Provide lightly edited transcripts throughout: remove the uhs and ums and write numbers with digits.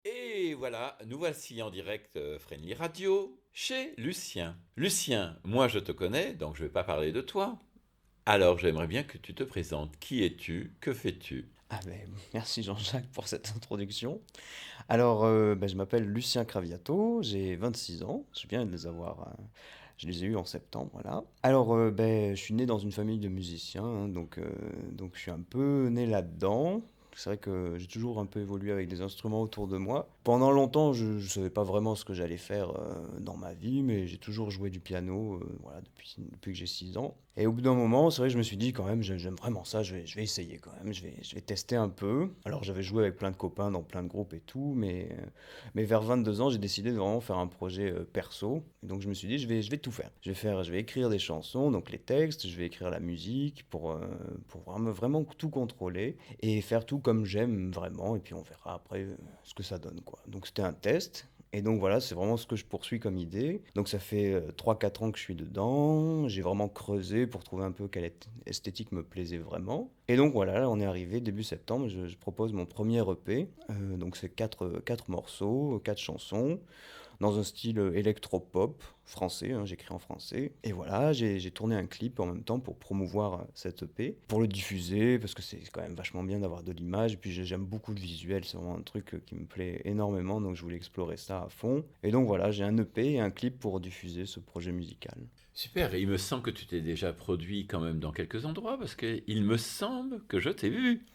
Et voilà, nous voici en direct Friendly Radio chez Lucien. Lucien, moi je te connais, donc je ne vais pas parler de toi. Alors j'aimerais bien que tu te présentes. Qui es-tu? Que fais-tu? Ah ben, merci Jean-Jacques pour cette introduction. Je m'appelle Lucien Craviato, j'ai 26 ans, je viens de les avoir, je les ai eus en septembre, là. Je suis né dans une famille de musiciens, hein, donc je suis un peu né là-dedans. C'est vrai que j'ai toujours un peu évolué avec des instruments autour de moi. Pendant longtemps, je ne savais pas vraiment ce que j'allais faire dans ma vie, mais j'ai toujours joué du piano voilà, depuis que j'ai 6 ans. Et au bout d'un moment, c'est vrai que je me suis dit quand même, j'aime vraiment ça, je vais essayer quand même, je vais tester un peu. Alors j'avais joué avec plein de copains dans plein de groupes et tout, mais vers 22 ans, j'ai décidé de vraiment faire un projet perso. Et donc je me suis dit, je vais tout faire. Je vais écrire des chansons, donc les textes, je vais écrire la musique pour vraiment tout contrôler et faire tout comme j'aime vraiment. Et puis on verra après ce que ça donne, quoi. Donc c'était un test. Et donc voilà, c'est vraiment ce que je poursuis comme idée. Donc ça fait 3-4 ans que je suis dedans. J'ai vraiment creusé pour trouver un peu quelle esthétique me plaisait vraiment. Et donc voilà, là on est arrivé début septembre, je propose mon premier EP. Donc c'est quatre morceaux, 4 chansons dans un style électro-pop français, hein, j'écris en français. Et voilà, j'ai tourné un clip en même temps pour promouvoir cette EP, pour le diffuser, parce que c'est quand même vachement bien d'avoir de l'image. Et puis j'aime beaucoup le visuel, c'est vraiment un truc qui me plaît énormément, donc je voulais explorer ça à fond. Et donc voilà, j'ai un EP et un clip pour diffuser ce projet musical. Super, et il me semble que tu t'es déjà produit quand même dans quelques endroits, parce qu'il me semble que je t'ai vu.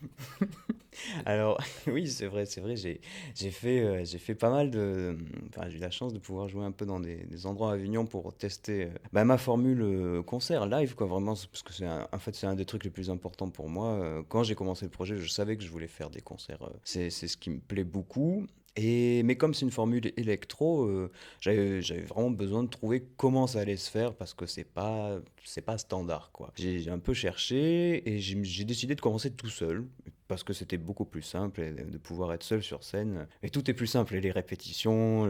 Alors, oui, c'est vrai, j'ai fait pas mal de. Enfin, j'ai eu la chance de pouvoir jouer un peu dans des endroits à Avignon pour tester ma formule concert live, quoi, vraiment, parce que en fait, c'est un des trucs les plus importants pour moi. Quand j'ai commencé le projet, je savais que je voulais faire des concerts. C'est ce qui me plaît beaucoup. Mais comme c'est une formule électro, j'avais vraiment besoin de trouver comment ça allait se faire parce que c'est pas standard, quoi. J'ai un peu cherché et j'ai décidé de commencer tout seul parce que c'était beaucoup plus simple de pouvoir être seul sur scène. Et tout est plus simple, et les répétitions,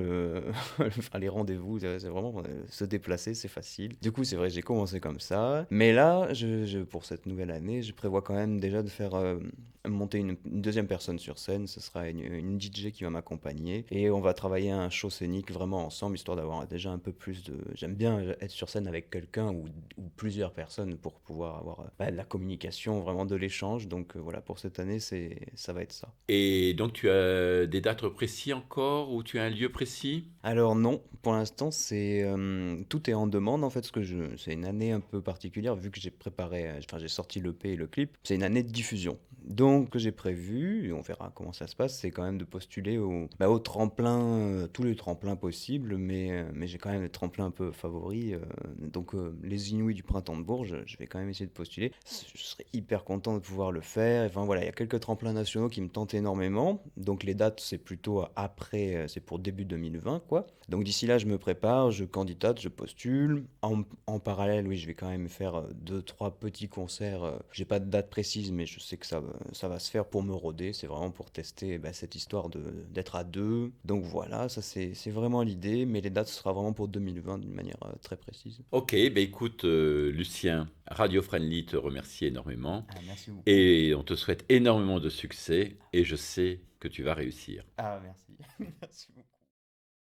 enfin, les rendez-vous, c'est vraiment se déplacer, c'est facile. Du coup, c'est vrai, j'ai commencé comme ça. Mais là, pour cette nouvelle année, je prévois quand même déjà de faire monter une deuxième personne sur scène. Ce sera une DJ qui va m'accompagner. Et on va travailler un show scénique vraiment ensemble, histoire d'avoir déjà un peu plus de... J'aime bien être sur scène avec quelqu'un ou plusieurs personnes pour pouvoir avoir de la communication, vraiment de l'échange. Donc voilà, pour cette année, ça va être ça. Et donc tu as des dates précises encore, ou tu as un lieu précis? Alors non, pour l'instant, tout est en demande en fait, c'est une année un peu particulière vu que enfin j'ai sorti l'EP et le clip, c'est une année de diffusion. Donc ce que j'ai prévu, et on verra comment ça se passe, c'est quand même de postuler au tremplin, tous les tremplins possibles, mais j'ai quand même des tremplins un peu favoris. Les Inouïs du Printemps de Bourges, je vais quand même essayer de postuler. Je serais hyper content de pouvoir le faire. Enfin voilà, il y a quelques tremplins nationaux qui me tentent énormément. Donc les dates, c'est plutôt après, c'est pour début 2020, quoi. Donc d'ici là, je me prépare, je candidate, je postule. En parallèle, oui, je vais quand même faire 2, 3 petits concerts. J'ai pas de date précise, mais je sais que ça va se faire pour me roder. C'est vraiment pour tester cette histoire d'être à deux. Donc voilà, ça c'est vraiment l'idée. Mais les dates, ce sera vraiment pour 2020 d'une manière très précise. Ok, ben écoute, Lucien, Radio Friendly te remercie énormément, Ah, merci beaucoup. et on te souhaite énormément de succès, et je sais que tu vas réussir. Ah, merci. Merci beaucoup.